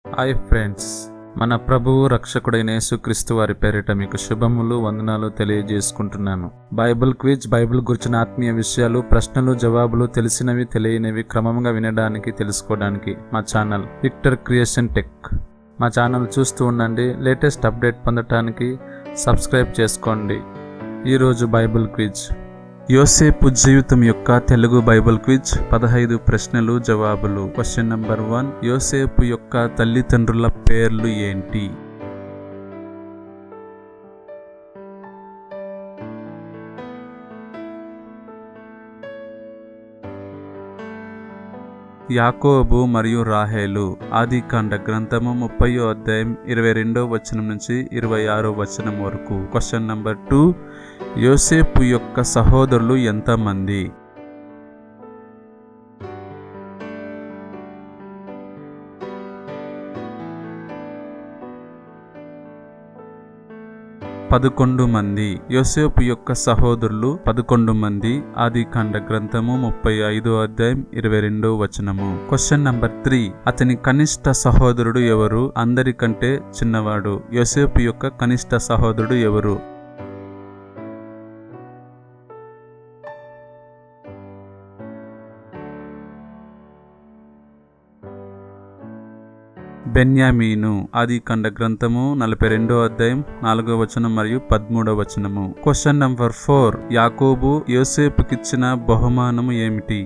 Hi friends, మన ప్రభువు రక్షకుడైన యేసుక్రీస్తు వారి పేరిట మీకు శుభములు, వందనాలు తెలియజేసుకుంటున్నాను. బైబిల్ క్విజ్, బైబిల్ గురించిన ఆత్మీయ విషయాలు, ప్రశ్నలు, జవాబులు, తెలిసినవి తెలియనివి క్రమంగా వినడానికి, తెలుసుకోవడానికి మా ఛానల్ విక్టర్ క్రియేషన్ టెక్. మా ఛానల్ చూస్తూ ఉండండి. లేటెస్ట్ అప్డేట్ పొందటానికి సబ్స్క్రైబ్ చేసుకోండి. ఈరోజు బైబిల్ క్విజ్, యోసేపు జీవితం యొక్క తెలుగు బైబిల్ క్విజ్. 15 ప్రశ్నలు, జవాబులు. క్వశ్చన్ నెంబర్ 1, యోసేపు యొక్క తల్లిదండ్రుల పేర్లు ఏంటి? యాకోబు మరియు రాహేలు. ఆదికాండ గ్రంథము 30వ అధ్యాయం 22వ వచనం నుంచి 26వ వచనం వరకు. క్వశ్చన్ నెంబర్ 2, యోసేపు యొక్క సహోదరులు ఎంతమంది? పదకొండు మంది. యోసేపు యొక్క సహోదరులు 11 మంది. ఆదికాండ గ్రంథము 35వ అధ్యాయం 22వ వచనము. క్వశ్చన్ నంబర్ 3, అతని కనిష్ట సహోదరుడు ఎవరు? అందరికంటే చిన్నవాడు. యోసేపు యొక్క కనిష్ట సహోదరుడు ఎవరు? బెన్యామీను. ఆదికాండ గ్రంథము 42వ అధ్యాయం 4వ వచనం మరియు 13వ వచనము. క్వశ్చన్ నంబర్ 4, యాకోబు యోసేపుకిచ్చిన బహుమానము ఏమిటి?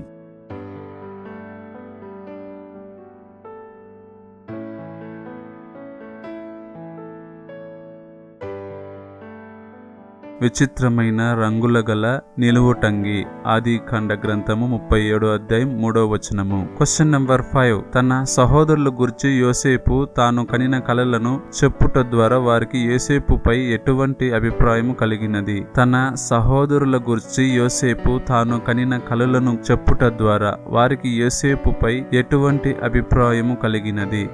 విచిత్రమైన రంగుల గల నిలువుటంగి. ఆదికాండ గ్రంథము 37వ అధ్యాయం 3వ వచనము. క్వశ్చన్ నంబర్ 5, తన సహోదరుల గురించి యోసేపు తాను కనిన కలలను చెప్పుట ద్వారా వారికి యోసేపుపై ఎటువంటి అభిప్రాయం కలిగినది? తన సహోదరుల గురించి యోసేపు తాను కనిన కలలను చెప్పుట ద్వారా వారికి యోసేపుపై ఎటువంటి అభిప్రాయము కలిగినది?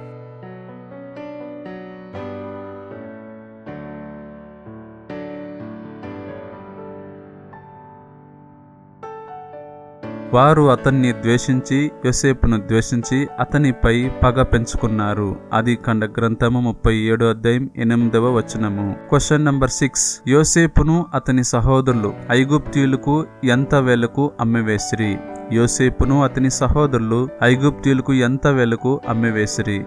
వారు అతన్ని ద్వేషించి, యోసేపును ద్వేషించి అతనిపై పగ పెంచుకున్నారు. ఆదికాండ గ్రంథము 37వ అధ్యాయం 8వ వచనము. క్వశ్చన్ నంబర్ 6, యోసేపును అతని సహోదరులు ఐగుప్తీయులకు ఎంత వేలకు అమ్మివేసిరి? యోసేపును అతని సహోదరులు ఐగుప్తీయులకు ఎంత వేలకు అమ్మివేసిరి?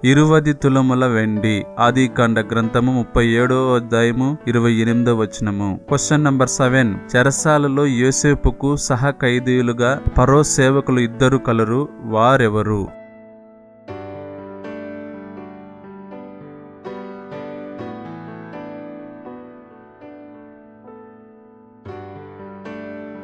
ఇరువది తులముల వెండి. ఆదికాండ గ్రంథము 37వ అధ్యాయము 28వ వచనము. క్వశ్చన్ నంబర్ 7, చెరసాలలో యోసేపుకు సహ ఖైదీలుగా ఫరో సేవకులు 2 కలరు. వారెవరు?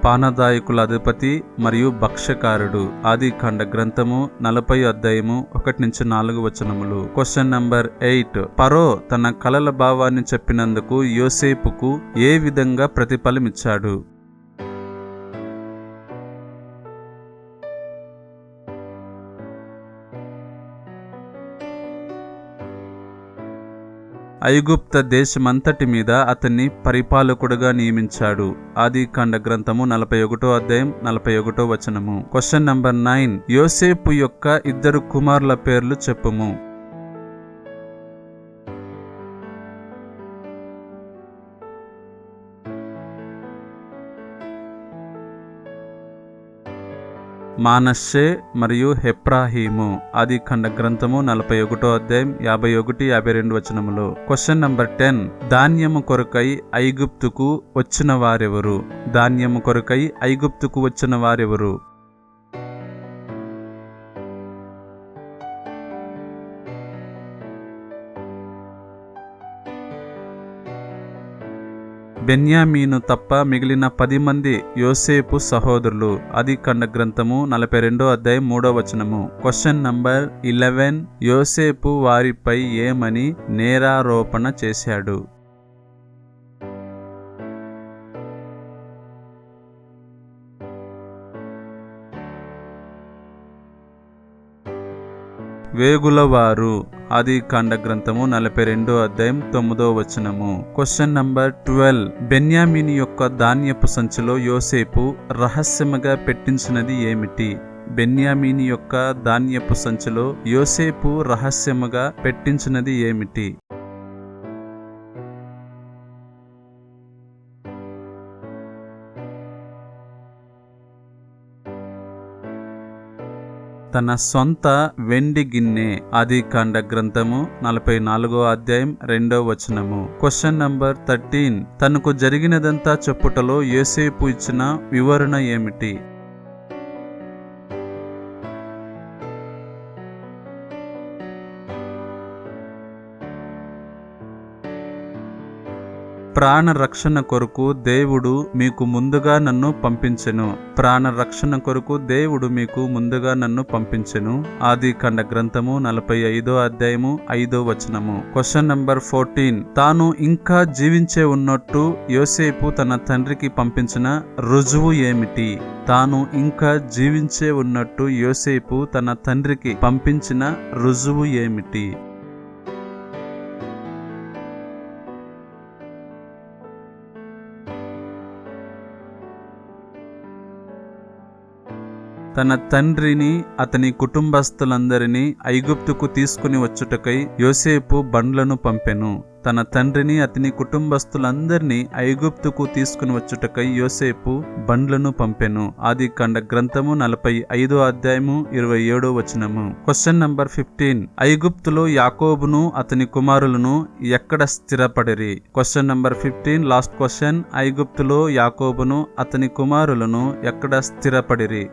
పానదాయకుల అధిపతి మరియు భక్ష్యకారుడు. ఆదికాండ గ్రంథము 40వ అధ్యాయము 1-4 వచనములు. క్వశ్చన్ నంబర్ 8, ఫరో తన కలల భావాన్ని చెప్పినందుకు యోసేపుకు ఏ విధంగా ప్రతిఫలమిచ్చాడు? ఐగుప్త దేశమంతటి మీద అతన్ని పరిపాలకుడుగా నియమించాడు. ఆదికాండ గ్రంథము 41వ అధ్యాయం 41వ వచనము. క్వశ్చన్ నంబర్ 9, యోసేపు యొక్క 2 కుమారుల పేర్లు చెప్పుము. మానష్షే మరియు హెప్రాహీము. ఆదికాండ గ్రంథము 41వ అధ్యాయం 51-52 వచనములు. క్వశ్చన్ నంబర్ 10, ధాన్యము కొరకై ఐగుప్తుకు వచ్చిన వారెవరు? ధాన్యము కొరకై ఐగుప్తుకు వచ్చిన వారెవరు? బెన్యామీను తప్ప మిగిలిన 10 మంది యోసేపు సహోదరులు. ఆదికాండ గ్రంథము 42వ అధ్యాయం 3వ వచనము. క్వశ్చన్ నంబర్ 11, యోసేపు వారిపై ఏమని నేరారోపణ చేశాడు? వేగులవారు. ఆదికాండ గ్రంథము 42 అధ్యాయం 9వ వచనము. Question number 12. బెన్యామీను యొక్క ధాన్యపు సంచిలో యోసేపు రహస్యముగా పెట్టించినది ఏమిటి? బెన్యామీను యొక్క ధాన్యపు సంచిలో యోసేపు రహస్యముగా పెట్టించినది ఏమిటి? తన సొంత వెండి గిన్నె. ఆదికాండ గ్రంథము 44 అధ్యాయం 2వ వచనము. Question number 13. తనకు జరిగినదంతా చెప్పుటలో యోసేపు ఇచ్చిన వివరణ ఏమిటి? ప్రాణ రక్షణ కొరకు దేవుడు మీకు ముందుగా నన్ను పంపించెను. ప్రాణ రక్షణ కొరకు దేవుడు మీకు ముందుగా నన్ను పంపించెను. ఆదికాండ గ్రంథము 45 అధ్యాయము 5వ వచనము. Question number 14. తాను ఇంకా జీవించే ఉన్నట్టు యోసేపు తన తండ్రికి పంపించిన రుజువు ఏమిటి? తాను ఇంకా జీవించే ఉన్నట్టు యోసేపు తన తండ్రికి పంపించిన రుజువు ఏమిటి? తన తండ్రిని అతని కుటుంబస్తులందరినీ ఐగుప్తుకు తీసుకుని వచ్చుటకై యోసేపు బండ్లను పంపెను. తన తండ్రిని అతని కుటుంబస్తులందరినీ ఐగుప్తుకు తీసుకుని వచ్చుటకై యోసేపు బండ్లను పంపెను. ఆదికాండ గ్రంథము 45 అధ్యాయము 27వ వచనము. Question number 15. ఐగుప్తులో యాకోబును అతని కుమారులను ఎక్కడ స్థిరపడిరి? Question number 15 last question. ఐగుప్తులో యాకోబును అతని కుమారులను ఎక్కడ స్థిరపడిరి?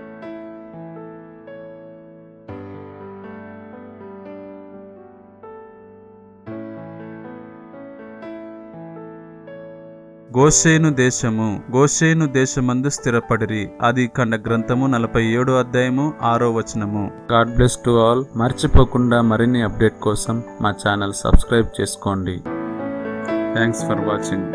గోషేను దేశము. గోషేను దేశమందు స్థిరపడిరి. ఆదికాండ గ్రంథము 47 అధ్యాయము 6వ వచనము. God bless to all. మర్చిపోకుండా మరిన్ని అప్డేట్ కోసం మా ఛానల్ సబ్స్క్రైబ్ చేసుకోండి. Thanks for watching.